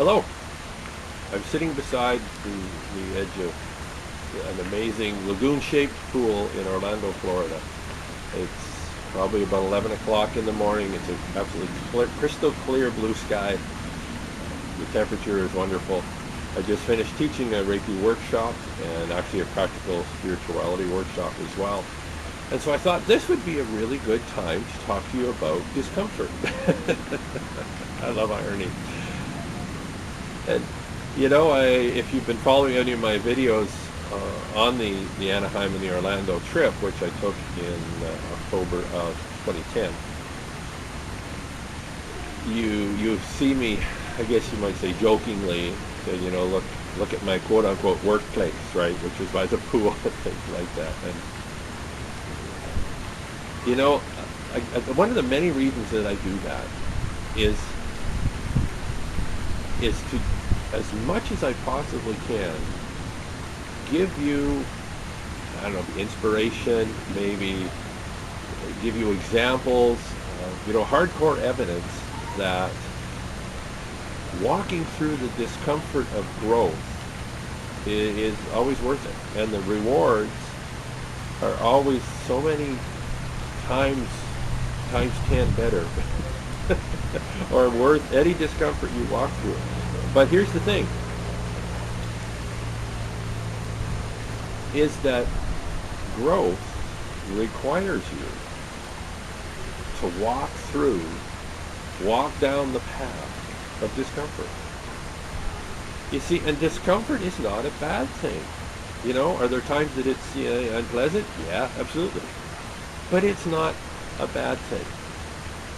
Hello. I'm sitting beside the edge of an amazing lagoon-shaped pool in Orlando, Florida. It's probably about 11 o'clock in the morning. It's an absolutely crystal clear blue sky. The temperature is wonderful. I just finished teaching a Reiki workshop and actually a practical spirituality workshop as well. And so I thought this would be a really good time to talk to you about discomfort. I love irony. And if you've been following any of my videos on the Anaheim and the Orlando trip, which I took in October of 2010, you see me, I guess you might say jokingly, say, look at my quote unquote workplace, right, which is by the pool and things like that. And one of the many reasons that I do that is to, as much as I possibly can, give you, I don't know, inspiration, maybe give you examples, hardcore evidence that walking through the discomfort of growth is always worth it. And the rewards are always so many times 10 better or worth any discomfort you walk through. But here's the thing, is that growth requires you to walk down the path of discomfort. You see, and discomfort is not a bad thing. Are there times that it's unpleasant? Yeah, absolutely. But it's not a bad thing.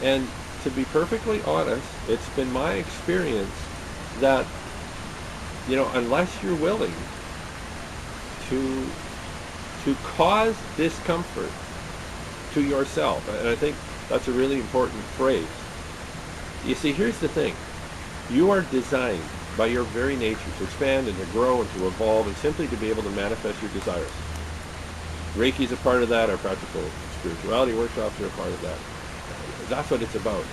And to be perfectly honest, it's been my experience that, unless you're willing to cause discomfort to yourself, and I think that's a really important phrase. You see, here's the thing. You are designed by your very nature to expand and to grow and to evolve and simply to be able to manifest your desires. Reiki is a part of that. Our practical spirituality workshops are a part of that. That's what it's about.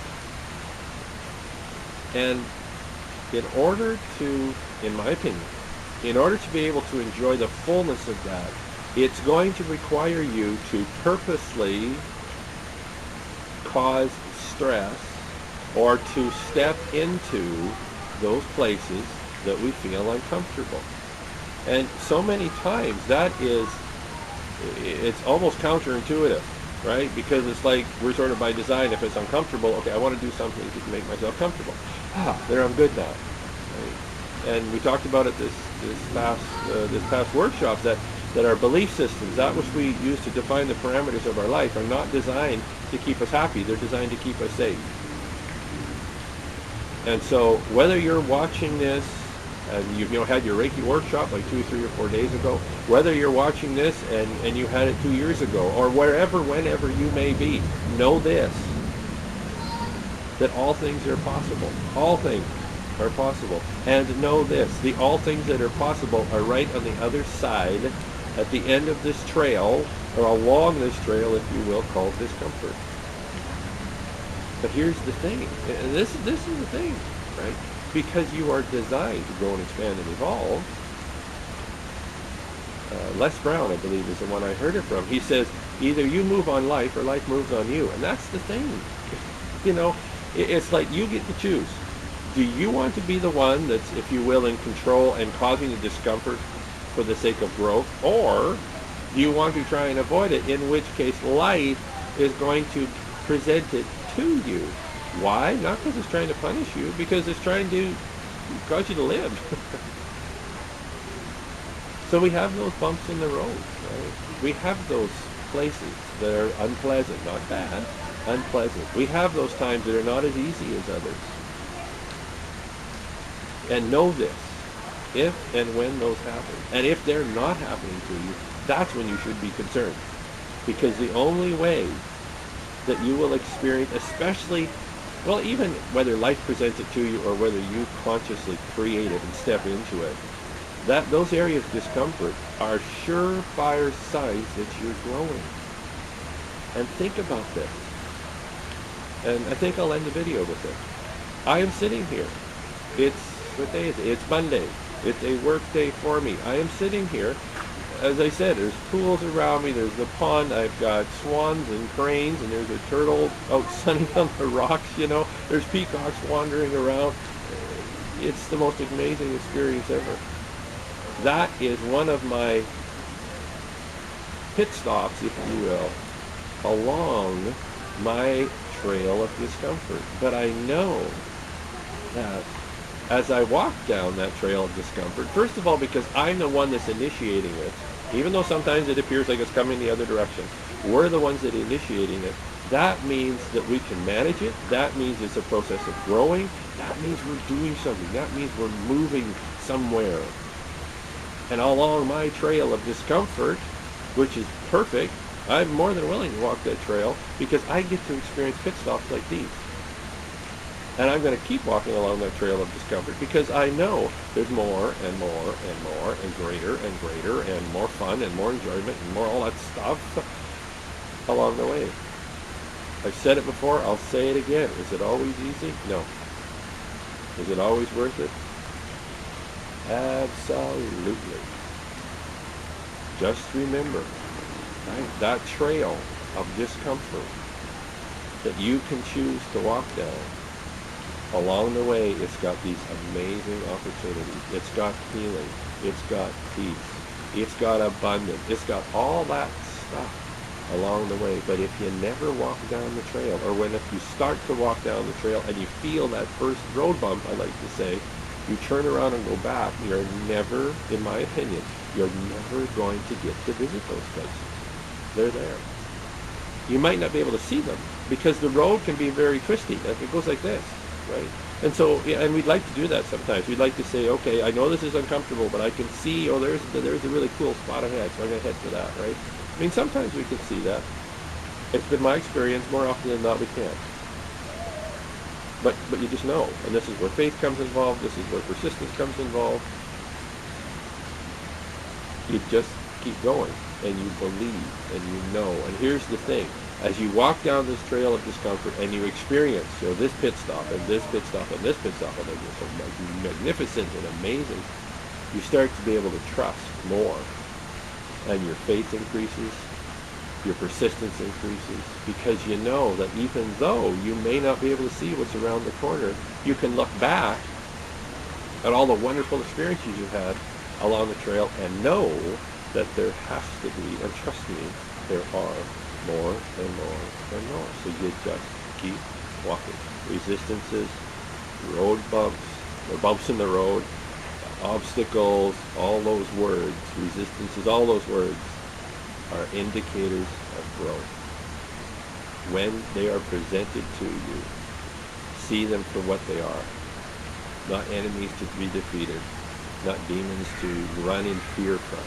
And in order to, in my opinion, in order to be able to enjoy the fullness of that, it's going to require you to purposely cause stress or to step into those places that we feel uncomfortable. And so many times it's almost counterintuitive, right? Because it's like we're sort of by design, if it's uncomfortable, okay, I want to do something to make myself comfortable. There I'm good now. Right? And we talked about it this past workshop that our belief systems, that which we use to define the parameters of our life, are not designed to keep us happy. They're designed to keep us safe. And so whether you're watching this and you've had your Reiki workshop like 2, 3, or 4 days ago, whether you're watching this and you had it 2 years ago, or whenever you may be, know this, that all things are possible. All things are possible. And know this, the all things that are possible are right on the other side, at the end of this trail, or along this trail, if you will, called discomfort. But here's the thing, and this is the thing, right? Because you are designed to grow and expand and evolve. Les Brown, I believe, is the one I heard it from. He says, either you move on life or life moves on you. And that's the thing. It's like you get to choose. Do you want to be the one that's, if you will, in control and causing the discomfort for the sake of growth? Or do you want to try and avoid it, in which case life is going to present it to you? Why? Not because it's trying to punish you, because it's trying to cause you to live. So we have those bumps in the road, right? We have those places that are unpleasant, not bad, unpleasant. We have those times that are not as easy as others. And know this, if and when those happen, and if they're not happening to you, that's when you should be concerned. Because the only way that you will experience, especially, well, even whether life presents it to you or whether you consciously create it and step into it, that those areas of discomfort are surefire signs that you're growing. And think about this. And I think I'll end the video with it. I am sitting here. It's What day is it? It's Monday. It's a work day for me. I am sitting here. As I said, there's pools around me. There's the pond. I've got swans and cranes, and there's a turtle out sunning on the rocks, you know. There's peacocks wandering around. It's the most amazing experience ever. That is one of my pit stops, if you will, along my trail of discomfort. But I know that as I walk down that trail of discomfort, first of all, because I'm the one that's initiating it, even though sometimes it appears like it's coming the other direction, we're the ones that are initiating it. That means that we can manage it. That means it's a process of growing. That means we're doing something. That means we're moving somewhere. And along my trail of discomfort, which is perfect, I'm more than willing to walk that trail because I get to experience pit stops like these. And I'm going to keep walking along that trail of discomfort because I know there's more and more and more and greater and more fun and more enjoyment and more all that stuff along the way. I've said it before, I'll say it again. Is it always easy? No. Is it always worth it? Absolutely. Just remember, right, that trail of discomfort that you can choose to walk down, along the way, it's got these amazing opportunities. It's got healing. It's got peace. It's got abundance. It's got all that stuff along the way. But if you never walk down the trail, or if you start to walk down the trail and you feel that first road bump, I like to say, you turn around and go back, you're never, in my opinion, you're never going to get to visit those places. They're there. You might not be able to see them because the road can be very twisty. Like it goes like this, right? And so, yeah, and we'd like to do that sometimes. We'd like to say, okay, I know this is uncomfortable, but I can see, oh, there's a really cool spot ahead, so I'm going to head for that, right? I mean, sometimes we can see that. It's been my experience, more often than not, we can't. But you just know, and this is where faith comes involved. This is where persistence comes involved. You just keep going, and you believe, and you know. And here's the thing: as you walk down this trail of discomfort, and you experience, you know, this pit stop, and this pit stop, and this pit stop, and then you're so magnificent and amazing, you start to be able to trust more, and your faith increases. Your persistence increases because you know that even though you may not be able to see what's around the corner, you can look back at all the wonderful experiences you've had along the trail and know that there has to be, and trust me, there are more and more and more. So you just keep walking. Resistances, road bumps, or bumps in the road, obstacles, all those words, resistances, all those words are indicators of growth. When they are presented to you, see them for what they are. Not enemies to be defeated, not demons to run in fear from,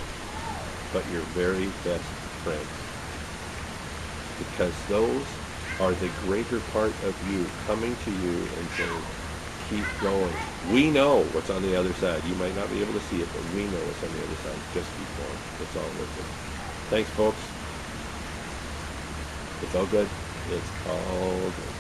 but your very best friends. Because those are the greater part of you coming to you and saying, keep going. We know what's on the other side. You might not be able to see it, but we know what's on the other side. Just keep going. It's all worth it. Thanks, folks. It's all good. It's all good.